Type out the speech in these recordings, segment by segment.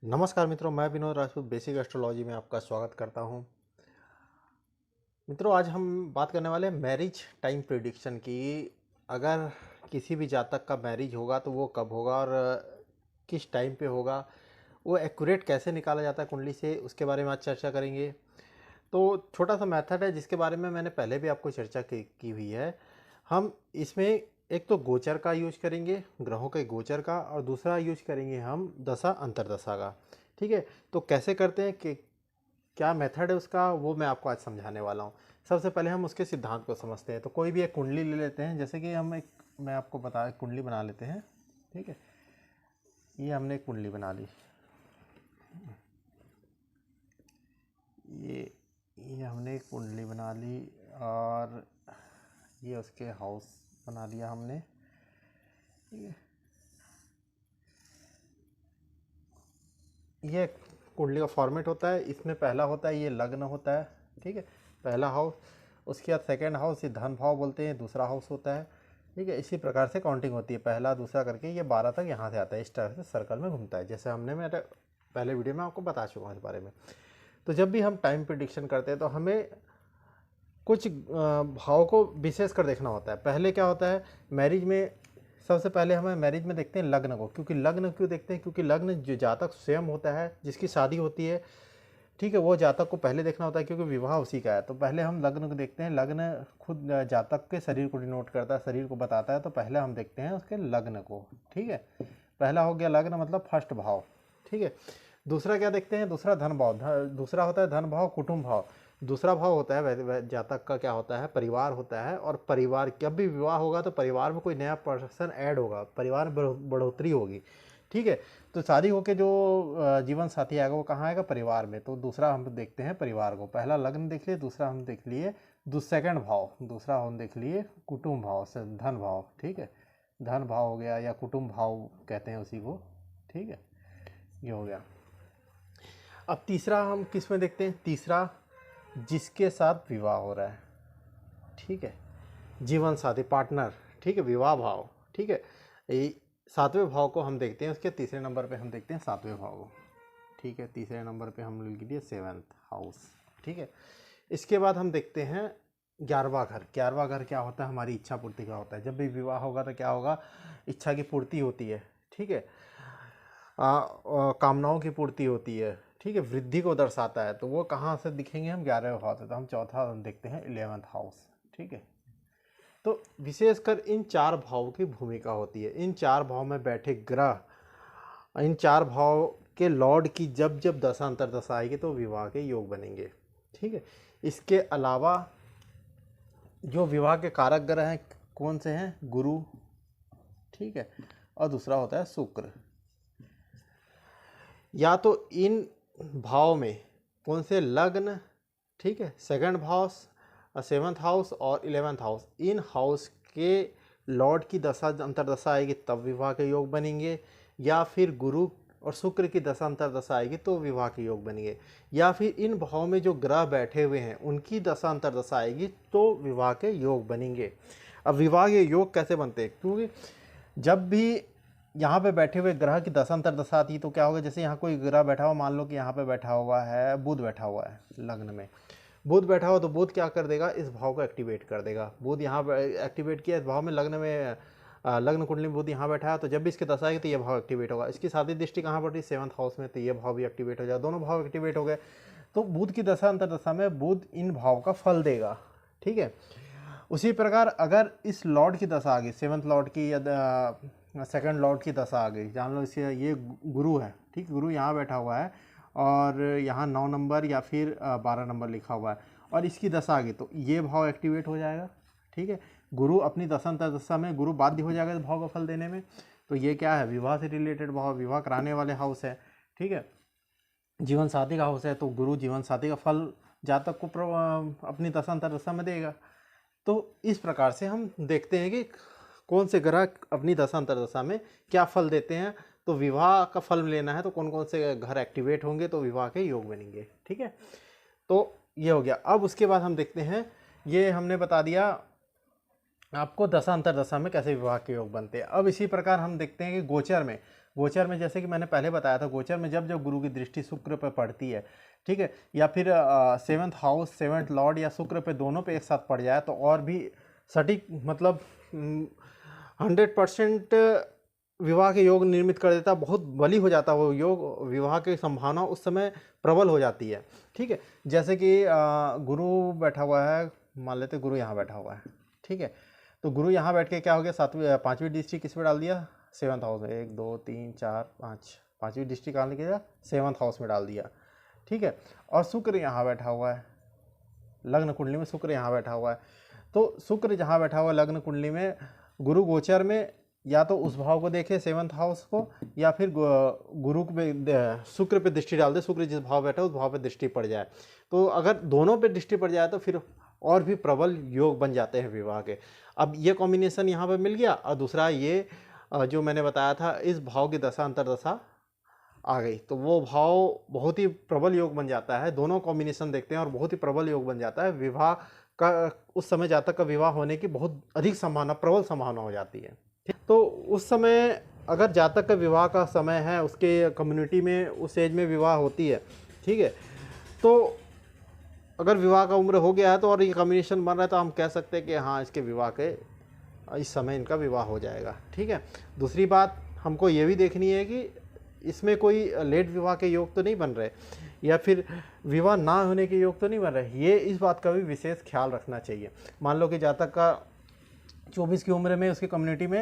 नमस्कार मित्रों, मैं विनोद राजपूत बेसिक एस्ट्रोलॉजी में आपका स्वागत करता हूं। मित्रों, आज हम बात करने वाले हैं मैरिज टाइम प्रिडिक्शन की। अगर किसी भी जातक का मैरिज होगा तो वो कब होगा और किस टाइम पे होगा, वो एक्यूरेट कैसे निकाला जाता है कुंडली से, उसके बारे में आज चर्चा करेंगे। तो छोटा सा मेथड है जिसके बारे में मैंने पहले भी आपको चर्चा की हुई है। हम इसमें एक तो गोचर का यूज करेंगे, ग्रहों के गोचर का, और दूसरा यूज करेंगे हम दशा अंतरदशा का। ठीक है, तो कैसे करते हैं कि क्या मेथड है उसका, वो मैं आपको आज समझाने वाला हूँ। सबसे पहले हम उसके सिद्धांत को समझते हैं। तो कोई भी एक कुंडली ले लेते हैं, जैसे कि हम एक मैं आपको बता कुंडली बना लेते हैं। ठीक है, ये हमने एक कुंडली बना ली। ये ये हमने एक कुंडली बना ली और ये उसके हाउस बना लिया हमने। ठीक है, ये कुंडली का फॉर्मेट होता है। इसमें पहला होता है, ये लग्न होता है। ठीक है, पहला हाउस। उसके बाद सेकंड हाउस, ये धन भाव बोलते हैं, दूसरा हाउस होता है। ठीक है, इसी प्रकार से काउंटिंग होती है, पहला दूसरा करके ये 12 तक यहाँ से आता है। इस तरह से सर्कल में घूमता है, जैसे हमने मेरे पहले वीडियो में आपको बता चुका हूँ इस बारे में। तो जब भी हम टाइम प्रिडिक्शन करते हैं तो हमें कुछ भाव को विशेष कर देखना होता है। पहले क्या होता है मैरिज में, सबसे पहले हमें मैरिज में देखते हैं लग्न को। क्योंकि लग्न क्यों देखते हैं? क्योंकि लग्न जो जातक स्वयं होता है, जिसकी शादी होती है, ठीक है, वो जातक को पहले देखना होता है, क्योंकि विवाह उसी का है। तो पहले हम लग्न को देखते हैं। लग्न खुद जातक के शरीर को डिनोट करता है, शरीर को बताता है। तो पहले हम देखते हैं उसके लग्न को। ठीक है, पहला हो गया लग्न, मतलब फर्स्ट भाव। ठीक है, दूसरा क्या देखते हैं? दूसरा धन भाव। दूसरा होता है धन भाव, कुटुंब भाव। दूसरा भाव होता है जातक का क्या होता है? परिवार होता है। और परिवार, जब भी विवाह होगा तो परिवार में कोई नया पर्सन ऐड होगा, परिवार में बढ़ोतरी होगी। ठीक है, तो शादी होके जो जीवन साथी आएगा वो कहाँ आएगा? परिवार में। तो दूसरा हम देखते हैं परिवार को। पहला लग्न देख लिए, दूसरा हम देख लिए सेकंड भाव, दूसरा हम देख लिए कुटुंब भाव से धन भाव। ठीक है, धन भाव हो गया, या कुटुंब भाव कहते हैं उसी को। ठीक है, ये हो गया। अब तीसरा हम किस में देखते हैं? तीसरा, जिसके साथ विवाह हो रहा है। ठीक है, जीवन साथी, पार्टनर। ठीक है, विवाह भाव। ठीक है, ये सातवें भाव को हम देखते हैं। उसके तीसरे नंबर पे हम देखते हैं सातवें भाव को। ठीक है, तीसरे नंबर पे हम लिख दिए सेवन्थ हाउस। ठीक है, इसके बाद हम देखते हैं 11वां घर। 11वां घर क्या होता है? हमारी इच्छा पूर्ति का होता है। जब भी विवाह होगा तो क्या होगा? इच्छा की पूर्ति होती है। ठीक है, कामनाओं की पूर्ति होती है। ठीक है, वृद्धि को दर्शाता है। तो वो कहाँ से दिखेंगे? हम 11वें भाव से। तो हम चौथा हम देखते हैं 11th हाउस। ठीक है, तो विशेषकर इन चार भावों की भूमिका होती है। इन चार भाव में बैठे ग्रह, इन चार भाव के लॉर्ड की जब जब दशा अंतरदशा आएगी तो विवाह के योग बनेंगे। ठीक है, इसके अलावा जो विवाह के कारक ग्रह हैं, कौन से हैं? गुरु। ठीक है, और दूसरा होता है शुक्र। या तो इन भाव में कौन से? लग्न, ठीक है, सेकंड हाउस, सेवन्थ हाउस और 11th हाउस, इन हाउस के लॉर्ड की दशा अंतरदशा आएगी तब विवाह के योग बनेंगे। या फिर गुरु और शुक्र की दशा अंतरदशा आएगी तो विवाह के योग बनेंगे। या फिर इन भाव में जो ग्रह बैठे हुए हैं उनकी दशा अंतरदशा आएगी तो विवाह के योग बनेंगे। अब विवाह के योग कैसे बनते हैं? क्योंकि जब भी यहाँ पे बैठे हुए ग्रह की दशा अंतरदशा आती है तो क्या होगा? जैसे यहाँ कोई ग्रह बैठा हुआ, मान लो कि यहाँ पे बैठा हुआ है बुध, बैठा हुआ है लग्न में। बुध बैठा हुआ तो बुध क्या कर देगा? इस भाव को एक्टिवेट कर देगा। बुध यहाँ एक्टिवेट किया इस भाव में, लग्न में, लग्न कुंडली में बुध यहाँ बैठा है। तो जब भी इसकी दशा आएगी तो ये भाव एक्टिवेट होगा। इसकी शादी दृष्टि कहाँ पड़ रही? 7th हाउस में, तो ये भाव भी एक्टिवेट हो जाएगा। दोनों भाव एक्टिवेट हो गए। तो बुध की दशा अंतरदशा में बुध इन भाव का फल देगा। ठीक है, उसी प्रकार अगर इस लॉर्ड की दशा आ गई, 7th लॉर्ड की या सेकंड लॉर्ड की दशा आ गई, जान लो इसे ये गुरु है। ठीक, गुरु यहाँ बैठा हुआ है और यहाँ 9 नंबर या फिर 12 नंबर लिखा हुआ है, और इसकी दशा आ गई तो ये भाव एक्टिवेट हो जाएगा। ठीक है, गुरु अपनी दशा अंतरदशा में गुरु बाध्य हो जाएगा इस भाव का फल देने में। तो ये क्या है? विवाह से रिलेटेड भाव, विवाह कराने वाले हाउस है। ठीक है, जीवन साथी का हाउस है, तो गुरु जीवन साथी का फल जातक को अपनी दशा अंतरदशा में देगा। तो इस प्रकार से हम देखते हैं कि कौन से ग्रह अपनी दशा अंतरदशा में क्या फल देते हैं। तो विवाह का फल लेना है तो कौन कौन से घर एक्टिवेट होंगे तो विवाह के योग बनेंगे। ठीक है, तो ये हो गया। अब उसके बाद हम देखते हैं, ये हमने बता दिया आपको दशा अंतरदशा में कैसे विवाह के योग बनते हैं। अब इसी प्रकार हम देखते हैं कि गोचर में जैसे कि मैंने पहले बताया था, गोचर में जब जब गुरु की दृष्टि शुक्र पर पड़ती है, ठीक है, या फिर सेवन्थ हाउस, सेवन्थ लॉर्ड या शुक्र पे, दोनों पे एक साथ पड़ जाए तो और भी सटीक मतलब 100% विवाह के योग निर्मित कर देता, बहुत बली हो जाता वो योग, विवाह की संभावना उस समय प्रबल हो जाती है। ठीक है, जैसे कि गुरु बैठा हुआ है, मान लेते गुरु यहाँ बैठा हुआ है, ठीक है, तो गुरु यहाँ बैठ के क्या हो गया, 7वीं 5वीं दृष्टि किस पे डाल दिया, 7th हाउस में, 1 2 3 4 5, 5वीं दृष्टि डालने के लिए 7th हाउस में डाल दिया। ठीक है, और शुक्र यहाँ बैठा हुआ है, लग्न कुंडली में शुक्र यहाँ बैठा हुआ है, तो शुक्र जहाँ बैठा हुआ है लग्न कुंडली में, गुरु गोचर में या तो उस भाव को देखे 7th हाउस को, या फिर गुरु पे शुक्र पे दृष्टि डाल दे, शुक्र जिस भाव बैठा है उस भाव पे दृष्टि पड़ जाए। तो अगर दोनों पे दृष्टि पड़ जाए तो फिर और भी प्रबल योग बन जाते हैं विवाह के। अब ये कॉम्बिनेशन यहाँ पे मिल गया, और दूसरा ये जो मैंने बताया था, इस भाव की दशा अंतरदशा आ गई तो वो भाव बहुत ही प्रबल योग बन जाता है। दोनों कॉम्बिनेशन देखते हैं और बहुत ही प्रबल योग बन जाता है। विवाह का उस समय जातक का विवाह होने की बहुत अधिक संभावना, प्रबल संभावना हो जाती है। तो उस समय अगर जातक का विवाह का समय है, उसके कम्युनिटी में उस एज में विवाह होती है, ठीक है, तो अगर विवाह का उम्र हो गया है तो और ये कॉम्बिनेशन बन रहा है तो हम कह सकते हैं कि हाँ, इसके विवाह के इस समय इनका विवाह हो जाएगा। ठीक है, दूसरी बात हमको ये भी देखनी है कि इसमें कोई लेट विवाह के योग तो नहीं बन रहे, या फिर विवाह ना होने के योग तो नहीं बन रहे। ये इस बात का भी विशेष ख्याल रखना चाहिए। मान लो कि जातक का 24 की उम्र में, उसकी कम्युनिटी में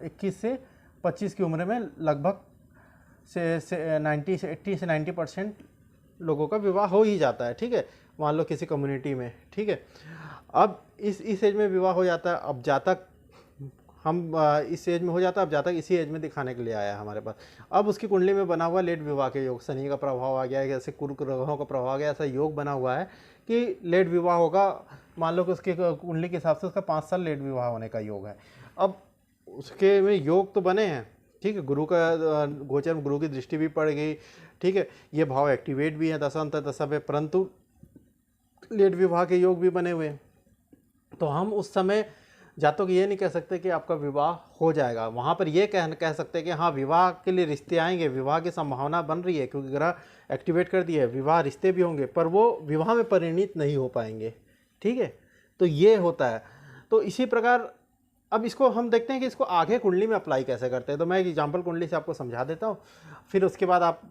21 से 25 की उम्र में लगभग से 80 से 90% लोगों का विवाह हो ही जाता है। ठीक है, मान लो किसी कम्युनिटी में, ठीक है, अब इस एज में विवाह हो जाता है। अब जातक हम इस एज में हो जाता है, अब जातक इसी एज में दिखाने के लिए आया है हमारे पास। अब उसकी कुंडली में बना हुआ लेट विवाह के योग, शनि का प्रभाव आ गया है, जैसे कुर्क ग्रहों का प्रभाव आ गया, ऐसा योग बना हुआ है कि लेट विवाह होगा। मान लो कि उसकी कुंडली के हिसाब से उसका 5 साल लेट विवाह होने का योग है। अब उसके में योग तो बने हैं, ठीक है, गुरु का गोचर में गुरु की दृष्टि भी पड़ गई, ठीक है, ये भाव एक्टिवेट भी है दशा अंतरदशा में, परंतु लेट विवाह के योग भी बने हुए हैं। तो हम उस समय जातक ये नहीं कह सकते कि आपका विवाह हो जाएगा। वहाँ पर ये कह सकते हैं कि हाँ, विवाह के लिए रिश्ते आएंगे, विवाह की संभावना बन रही है, क्योंकि ग्रह एक्टिवेट कर दिया है, विवाह रिश्ते भी होंगे, पर वो विवाह में परिणित नहीं हो पाएंगे। ठीक है, तो ये होता है। तो इसी प्रकार अब इसको हम देखते हैं कि इसको आगे कुंडली में अप्लाई कैसे करते हैं। तो मैं एक एग्जाम्पल कुंडली से आपको समझा देता हूँ, फिर उसके बाद आप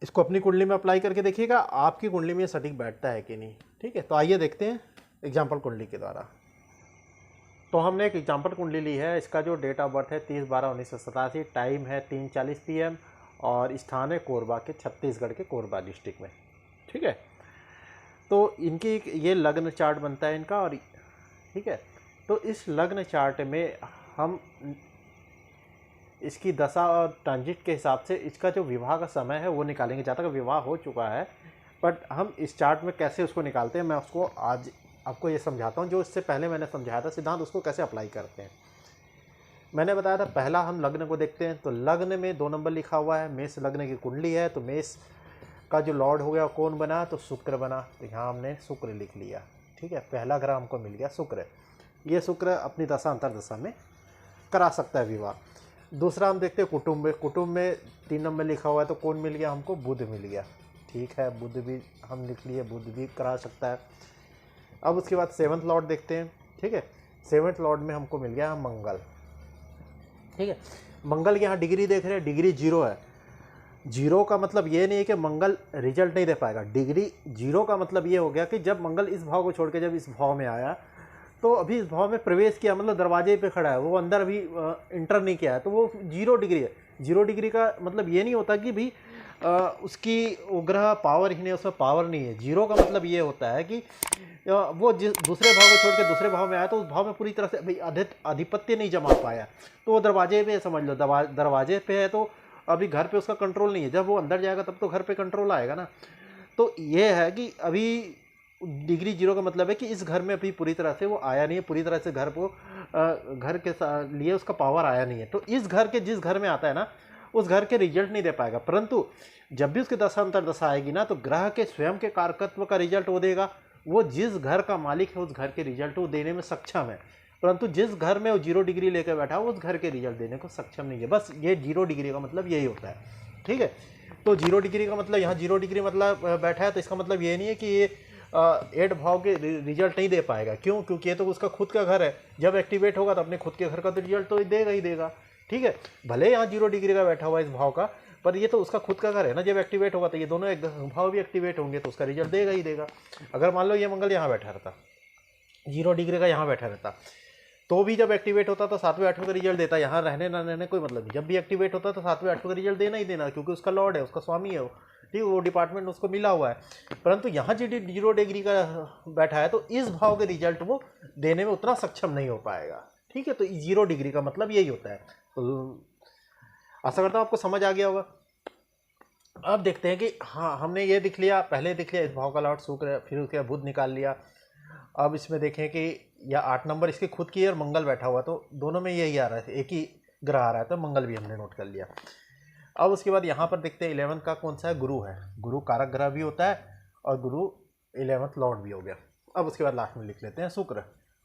इसको अपनी कुंडली में अप्लाई करके देखिएगा आपकी कुंडली में सटीक बैठता है कि नहीं। ठीक है, तो आइए देखते हैं एग्जाम्पल कुंडली के द्वारा। तो हमने एक एग्जाम्पल कुंडली ली है। इसका जो डेट ऑफ बर्थ है 30/12/1987, टाइम है 3:40 PM, और स्थान है कोरबा के, छत्तीसगढ़ के कोरबा डिस्ट्रिक्ट में। ठीक है, तो इनकी ये लग्न चार्ट बनता है इनका, और ठीक है, तो इस लग्न चार्ट में हम इसकी दशा और ट्रांजिट के हिसाब से इसका जो विवाह का समय है वो निकालेंगे। जातक का विवाह हो चुका है, बट हम इस चार्ट में कैसे उसको निकालते हैं मैं उसको आज आपको ये समझाता हूँ। जो इससे पहले मैंने समझाया था सिद्धांत, उसको कैसे अप्लाई करते हैं। मैंने बताया था पहला हम लग्न को देखते हैं, तो लग्न में 2 नंबर लिखा हुआ है, मेष लग्न की कुंडली है, तो मेष का जो लॉर्ड हो गया कौन बना, तो शुक्र बना, तो यहाँ हमने शुक्र लिख लिया। ठीक है, पहला ग्रह हमको मिल गया शुक्र। ये शुक्र अपनी दशा अंतरदशा में करा सकता है विवाह। दूसरा हम देखते हैं कुटुंब में, कुटुंब में 3 नंबर लिखा हुआ है, तो कौन मिल गया हमको, बुध मिल गया। ठीक है, बुध भी हम लिख लिए, बुध भी करा सकता है। अब उसके बाद 7th लॉर्ड देखते हैं। ठीक है, 7th लॉर्ड में हमको मिल गया मंगल। ठीक है, मंगल की यहाँ डिग्री देख रहे हैं, डिग्री 0 है। 0 का मतलब ये नहीं है कि मंगल रिजल्ट नहीं दे पाएगा। डिग्री 0 का मतलब ये हो गया कि जब मंगल इस भाव को छोड़ के जब इस भाव में आया, तो अभी इस भाव में प्रवेश किया, मतलब दरवाजे पे खड़ा है, वो अंदर अभी इंटर नहीं किया है, तो वो 0 डिग्री है। 0 डिग्री का मतलब ये नहीं होता कि भी उसकी ग्रह पावर ही नहीं, उसमें पावर नहीं है। 0 का मतलब ये होता है कि वो जिस दूसरे भाव को छोड़ के दूसरे भाव में आया, तो उस भाव में पूरी तरह से भाई आधिपत्य नहीं जमा पाया, तो वो दरवाजे पे समझ लो, दरवाजे पे है, तो अभी घर पे उसका कंट्रोल नहीं है। जब वो अंदर जाएगा तब तो घर पे कंट्रोल आएगा ना। तो ये है कि अभी डिग्री 0 का मतलब है कि इस घर में अभी पूरी तरह से वो आया नहीं है, पूरी तरह से घर को घर के लिए उसका पावर आया नहीं है। तो इस घर के जिस घर में आता है ना, उस घर के रिजल्ट नहीं दे पाएगा। परंतु जब भी उसकी दशा अंतरदशा आएगी ना, तो ग्रह के स्वयं के कारकत्व का रिजल्ट वो देगा। वो जिस घर का मालिक है उस घर के रिजल्ट वो देने में सक्षम है, परंतु जिस घर में वो 0 डिग्री लेकर बैठा है उस घर के रिजल्ट देने को सक्षम नहीं है। बस ये 0 डिग्री का मतलब यही होता है। ठीक है, तो 0 डिग्री का मतलब यहाँ 0 डिग्री मतलब बैठा है, तो इसका मतलब ये नहीं है कि ये 8 भाव के रिजल्ट नहीं दे पाएगा। क्यों? क्योंकि ये तो उसका खुद का घर है, जब एक्टिवेट होगा तो अपने खुद के घर का तो रिजल्ट तो देगा ही देगा। ठीक है, भले यहाँ 0 डिग्री का बैठा हुआ है इस भाव का, पर ये तो उसका खुद का घर है ना। जब एक्टिवेट होगा तो ये दोनों एक भाव भी एक्टिवेट होंगे तो उसका रिजल्ट देगा ही देगा। अगर मान लो ये मंगल यहाँ बैठा रहता, 0 डिग्री का यहाँ बैठा रहता, तो भी जब एक्टिवेट होता तो 7वें 8वें का रिजल्ट देता। यहाँ रहने ना रहने कोई मतलब नहीं, जब भी एक्टिवेट होता तो 7वें 8वें का रिजल्ट देना ही देना, क्योंकि उसका लॉर्ड है, उसका स्वामी है वो। ठीक है, वो डिपार्टमेंट उसको मिला हुआ है। परंतु यहाँ जो 0 डिग्री का बैठा है तो इस भाव के रिजल्ट वो देने में उतना सक्षम नहीं हो पाएगा। ठीक है, तो 0 डिग्री का मतलब यही होता है। तो आशा करता हूँ आपको समझ आ गया होगा। अब देखते हैं कि हाँ, हमने ये दिख लिया, पहले दिख लिया इस भाव का लॉर्ड शुक्र, फिर उसके बाद बुध निकाल लिया। अब इसमें देखें कि या 8 नंबर इसकी खुद की है और मंगल बैठा हुआ, तो दोनों में यही आ रहा है, एक ही ग्रह आ रहा है, तो मंगल भी हमने नोट कर लिया। अब उसके बाद यहाँ पर देखते हैं 11th का कौन सा है, गुरु है। गुरु कारक ग्रह भी होता है और गुरु 11th लॉर्ड भी हो गया। अब उसके बाद लास्ट में लिख लेते हैं शुक्र।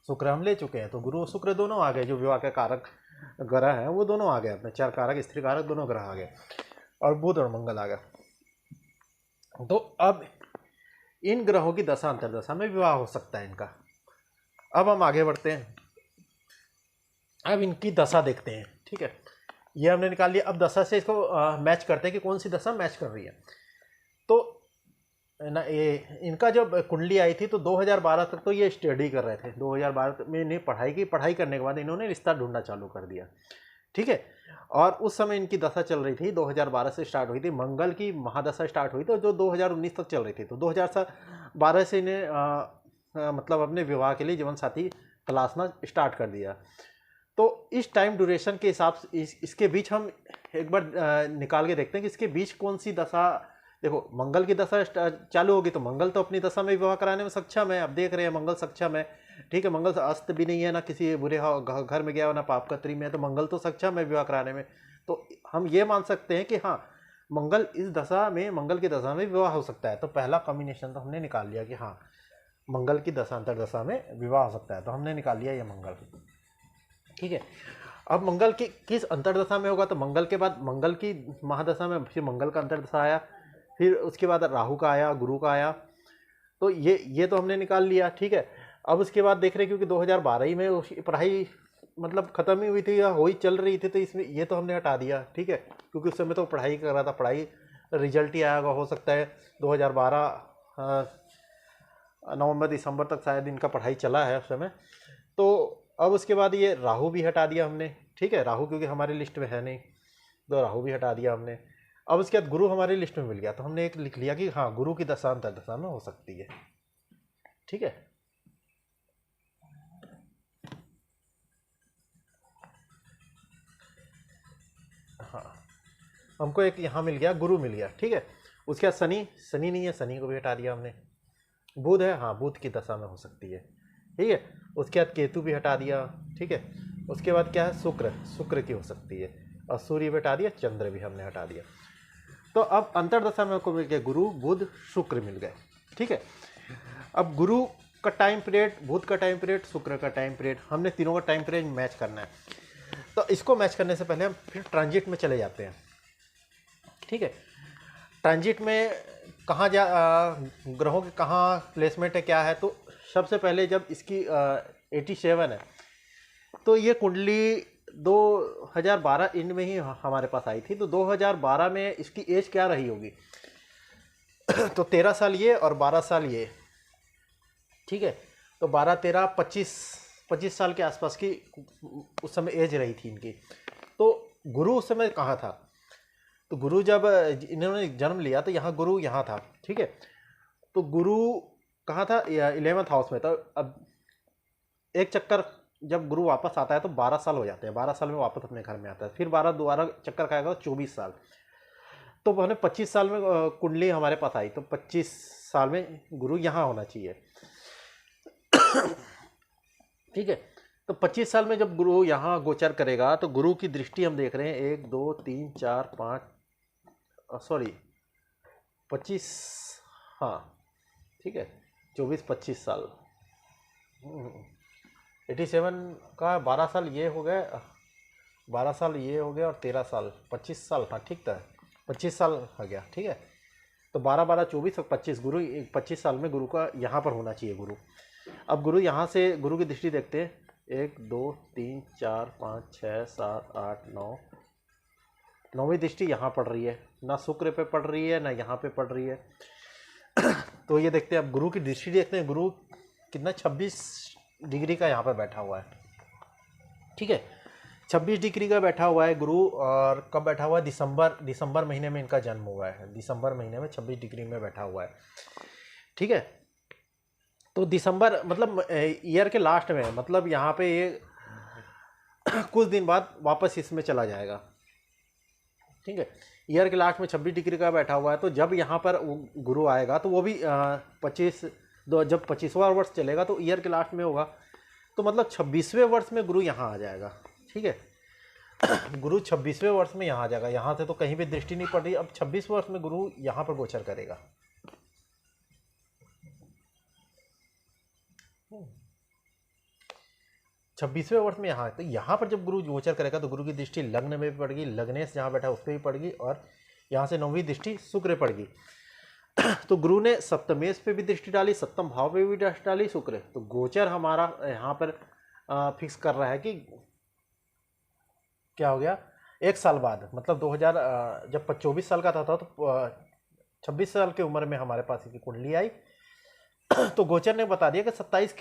शुक्र हम ले चुके हैं, तो गुरु और शुक्र दोनों आ गए, जो विवाह के कारक ग्रह हैं वो दोनों आ गए अपने, 4 कारक स्त्री कारक दोनों ग्रह आ गए, और बुध और मंगल आ गया। तो अब इन ग्रहों की दशा अंतर्दशा में विवाह हो सकता है इनका। अब हम आगे बढ़ते हैं, अब इनकी दशा देखते हैं। ठीक है, ये हमने निकाल लिया। अब दशा से इसको मैच करते हैं कि कौन सी दशा मैच कर रही है। तो ना ये इनका जब कुंडली आई थी तो 2012 तक तो ये स्टडी कर रहे थे। 2012 में इन्हें पढ़ाई की, पढ़ाई करने के बाद इन्होंने रिश्ता ढूंढना चालू कर दिया। ठीक है, और उस समय इनकी दशा चल रही थी, 2012 से स्टार्ट हुई थी, मंगल की महादशा स्टार्ट हुई थी जो 2019 तक चल रही थी। तो 2012 से इन्हें मतलब अपने विवाह के लिए जीवन साथी तलाशना स्टार्ट कर दिया। तो इस टाइम ड्यूरेशन के हिसाब से इसके बीच हम एक बार निकाल के देखते हैं कि इसके बीच कौन सी दशा। देखो, मंगल की दशा चालू होगी तो मंगल तो अपनी दशा में विवाह कराने में सक्षम है। अब देख रहे हैं मंगल सक्षम है। ठीक है, मंगल अस्त भी नहीं है, ना किसी बुरे घर में गया हो, ना पाप कत्री में है, तो मंगल तो सक्षम है विवाह कराने में। तो हम ये मान सकते हैं कि हाँ, मंगल इस दशा में, मंगल की दशा में विवाह हो सकता है। तो पहला कॉम्बिनेशन तो हमने निकाल लिया कि हाँ, मंगल की दशा अंतरदशा में विवाह हो सकता है, तो हमने निकाल लिया ये मंगल। ठीक है, अब मंगल की किस अंतरदशा में होगा, तो मंगल के बाद मंगल की महादशा में फिर मंगल का अंतरदशा आया, फिर उसके बाद राहु का आया, गुरु का आया। तो ये तो हमने निकाल लिया। ठीक है, अब उसके बाद देख रहे क्योंकि 2012 ही में उसकी पढ़ाई मतलब ख़त्म ही हुई थी या हो ही चल रही थी, तो इसमें ये तो हमने हटा दिया। ठीक है, क्योंकि उस समय तो पढ़ाई कर रहा था, पढ़ाई रिजल्ट ही आएगा, हो सकता है 2012 नवंबर दिसंबर तक शायद इनका पढ़ाई चला है उस समय। तो अब उसके बाद ये राहु भी हटा दिया हमने। ठीक है, राहु क्योंकि हमारी लिस्ट में है नहीं, तो राहु भी हटा दिया हमने। अब उसके बाद गुरु हमारी लिस्ट में मिल गया, तो हमने एक लिख लिया कि हाँ, गुरु की दशा अंतरदशा में हो सकती है। ठीक है, हाँ, हमको एक यहाँ मिल गया, गुरु मिल गया। ठीक है, उसके बाद शनि नहीं है, शनि को भी हटा दिया हमने। बुध है, हाँ, बुध की दशा में हो सकती है। ठीक है, उसके बाद केतु भी हटा दिया। ठीक है, उसके बाद क्या है, शुक्र की हो सकती है, और सूर्य भी हटा दिया, चंद्र भी हमने हटा दिया। तो अब अंतरदशा में हमको मिल गया गुरु, बुध, शुक्र मिल गए। ठीक है, अब गुरु का टाइम पीरियड, बुध का टाइम पीरियड, शुक्र का टाइम पीरियड, हमने तीनों का टाइम पीरियड मैच करना है। तो इसको मैच करने से पहले हम फिर ट्रांजिट में चले जाते हैं। ठीक है, ट्रांजिट में कहाँ ग्रहों के कहाँ प्लेसमेंट है, क्या है। तो सबसे पहले जब इसकी 87 है, तो ये कुंडली 2012 एंड में ही हमारे पास आई थी। तो 2012 में इसकी एज क्या रही होगी तो 13 साल ये और 12 साल ये। ठीक है, तो 12, 13, 25 साल के आसपास की उस समय एज रही थी इनकी। तो गुरु उस समय कहाँ था, तो गुरु जब इन्होंने जन्म लिया तो यहाँ गुरु यहाँ था। ठीक है, तो गुरु कहाँ था, 11th हाउस में। तो अब एक चक्कर जब गुरु वापस आता है तो 12 साल हो जाते हैं, 12 साल में वापस अपने घर में आता है, फिर 12 दोबारा चक्कर खाएगा, 24 साल। तो हमने 25 साल में कुंडली हमारे पास आई, तो 25 साल में गुरु यहाँ होना चाहिए। ठीक है, तो 25 साल में जब गुरु यहाँ गोचर करेगा तो गुरु की दृष्टि हम देख रहे हैं 1 2 3 4 5 25, हाँ, ठीक है, 24-25 साल। 87 का 12 साल ये हो गए, 12 साल ये हो गया और 13 साल 25 साल। हाँ ठीक था, 25 साल हो गया। ठीक है, तो 12-12-24 और 25 गुरु 25 साल में गुरु का यहाँ पर होना चाहिए गुरु। अब गुरु यहाँ से गुरु की दृष्टि देखते हैं, 1 2 3 4 5 6 7 8 9, 9वीं दृष्टि यहाँ पड़ रही है, ना शुक्र पे पड़ रही है ना यहाँ पे पड़ रही है। तो ये देखते हैं, अब गुरु की दृष्टि देखते हैं, गुरु कितना 26 डिग्री का यहाँ पर बैठा हुआ है। ठीक है, 26 डिग्री का बैठा हुआ है गुरु। और कब बैठा हुआ है? दिसंबर महीने में इनका जन्म हुआ है। दिसंबर महीने में 26 डिग्री में बैठा हुआ है। ठीक है, तो दिसंबर मतलब ईयर के लास्ट में, मतलब यहाँ पे ये कुछ दिन बाद वापस इसमें चला जाएगा। ठीक है, ईयर के लास्ट में 26 डिग्री का बैठा हुआ है। तो जब यहाँ पर गुरु आएगा तो वो भी 25 जब 25वां वर्ष चलेगा तो ईयर के लास्ट में होगा, तो मतलब 26वें वर्ष में गुरु यहाँ आ जाएगा। ठीक है, गुरु 26वें वर्ष में यहाँ आ जाएगा। यहाँ से तो कहीं भी दृष्टि नहीं पड़ रही। अब 26 वर्ष में गुरु यहाँ पर गोचर करेगा। 26वें वर्ष में यहाँ है, तो यहाँ पर जब गुरु गोचर करेगा तो गुरु की दृष्टि लग्न में भी पड़ेगी, लग्नेश जहाँ बैठा है उस पर भी पड़ेगी, और यहाँ से 9वीं दृष्टि शुक्र पड़ेगी। तो गुरु ने सप्तमेश पे भी दृष्टि डाली, सप्तम भाव पे भी दृष्टि डाली शुक्र। तो गोचर हमारा यहाँ पर फिक्स कर रहा है कि क्या हो गया, 1 साल बाद, मतलब 2000 जब 24 साल का था तो 26 साल की उम्र में हमारे पास इसकी कुंडली आई। तो गोचर ने बता दिया कि 27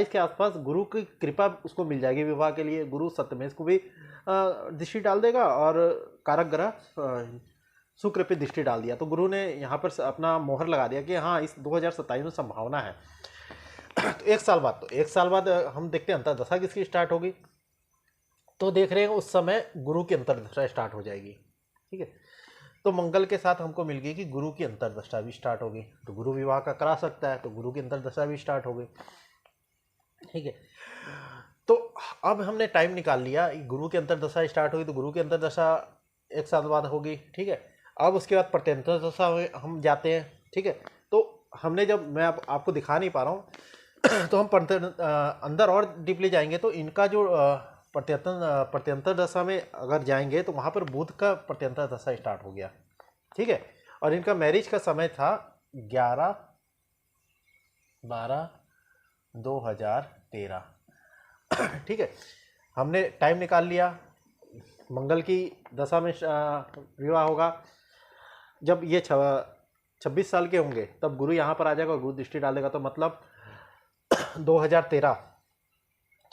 के आसपास गुरु की कृपा उसको मिल जाएगी विवाह के लिए। गुरु सप्तमेश को भी दृष्टि डाल देगा और कारक ग्रह शुक्र पे दृष्टि डाल दिया। तो गुरु ने यहाँ पर अपना मोहर लगा दिया कि हाँ इस 2027 में संभावना है। तो 1 साल बाद, तो 1 साल बाद हम देखते हैं अंतर्दशा किसकी स्टार्ट होगी। तो देख रहे हैं उस समय गुरु की अंतर्दशा स्टार्ट हो जाएगी। ठीक है, तो मंगल के साथ हमको मिल गई कि गुरु की अंतर्दशा भी स्टार्ट होगी, तो गुरु विवाह का करा सकता है, तो गुरु की अंतर्दशा भी स्टार्ट हो गई। ठीक है, तो अब हमने टाइम निकाल लिया, गुरु की अंतर्दशा स्टार्ट हुई तो गुरु की अंतर्दशा 1 साल बाद होगी। ठीक है, अब उसके बाद प्रत्यंतर दशा हम जाते हैं। ठीक है, तो हमने जब मैं आपको दिखा नहीं पा रहा हूँ तो हम अंदर और डीपली जाएंगे तो इनका जो प्रत्यंतर दशा में अगर जाएंगे तो वहाँ पर बुध का प्रत्यंतर दशा स्टार्ट हो गया। ठीक है, और इनका मैरिज का समय था 11/12/2013। ठीक है, हमने टाइम निकाल लिया, मंगल की दशा में विवाह होगा। जब ये 26 साल के होंगे तब गुरु यहाँ पर आ जाएगा और गुरु दृष्टि डालेगा, तो मतलब 2013,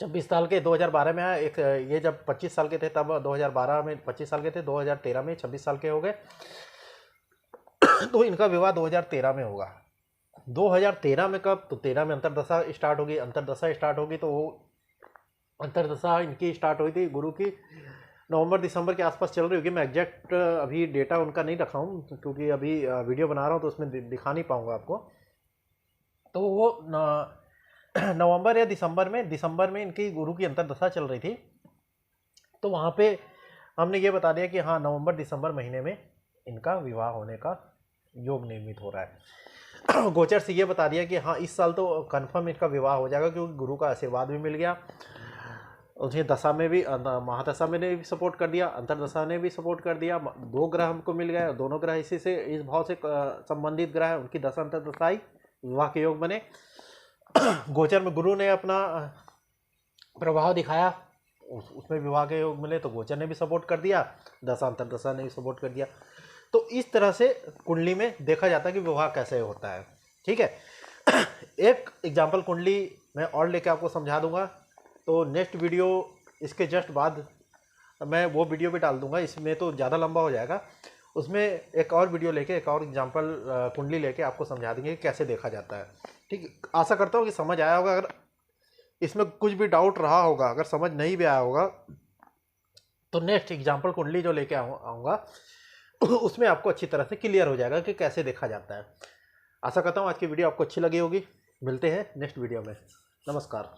26 साल के 2012 में आया। एक ये जब 25 साल के थे तब 2012 में 25 साल के थे, 2013 में 26 साल के हो गए। तो इनका विवाह 2013 में होगा। 2013 में कब? तो 13 में अंतर्दशा स्टार्ट होगी। अंतर्दशा स्टार्ट होगी तो वो अंतर्दशा इनकी स्टार्ट हुई थी गुरु की नवंबर-दिसंबर के आसपास चल रही होगी। मैं एग्जैक्ट अभी डेटा उनका नहीं रखा हूँ क्योंकि अभी वीडियो बना रहा हूँ तो उसमें दिखा नहीं पाऊँगा आपको। तो वो नवंबर या दिसंबर में इनकी गुरु की अंतर्दशा चल रही थी। तो वहाँ पे हमने ये बता दिया कि हाँ नवंबर-दिसंबर महीने में इनका विवाह होने का योग निर्मित हो रहा है। गोचर से ये बता दिया कि हाँ इस साल तो कन्फर्म इनका विवाह हो जाएगा क्योंकि गुरु का आशीर्वाद भी मिल गया। उन्हें दशा में भी, महादशा में ने भी सपोर्ट कर दिया, अंतर्दशा ने भी सपोर्ट कर दिया। 2 ग्रह हमको मिल गए, दोनों ग्रह इसी से इस भाव से संबंधित ग्रह है, उनकी दशा अंतर्दशा आई, विवाह के योग बने। गोचर में गुरु ने अपना प्रभाव दिखाया, उसमें विवाह के योग मिले, तो गोचर ने भी सपोर्ट कर दिया, दशा अंतर्दशा ने भी सपोर्ट कर दिया। तो इस तरह से कुंडली में देखा जाता है कि विवाह कैसे होता है। ठीक है, एक एग्जाम्पल कुंडली मैं और लेके आपको समझा दूंगा। तो नेक्स्ट वीडियो इसके जस्ट बाद मैं वो वीडियो भी डाल दूंगा, इसमें तो ज़्यादा लंबा हो जाएगा। उसमें एक और वीडियो लेके, एक और एग्जाम्पल कुंडली लेके आपको समझा देंगे कि कैसे देखा जाता है। ठीक, आशा करता हूँ कि समझ आया होगा। अगर इसमें कुछ भी डाउट रहा होगा, अगर समझ नहीं भी आया होगा, तो नेक्स्ट एग्जाम्पल कुंडली जो लेके आऊँगा उसमें आपको अच्छी तरह से क्लियर हो जाएगा कि कैसे देखा जाता है। आशा करता हूँ आज की वीडियो आपको अच्छी लगी होगी। मिलते हैं नेक्स्ट वीडियो में। नमस्कार।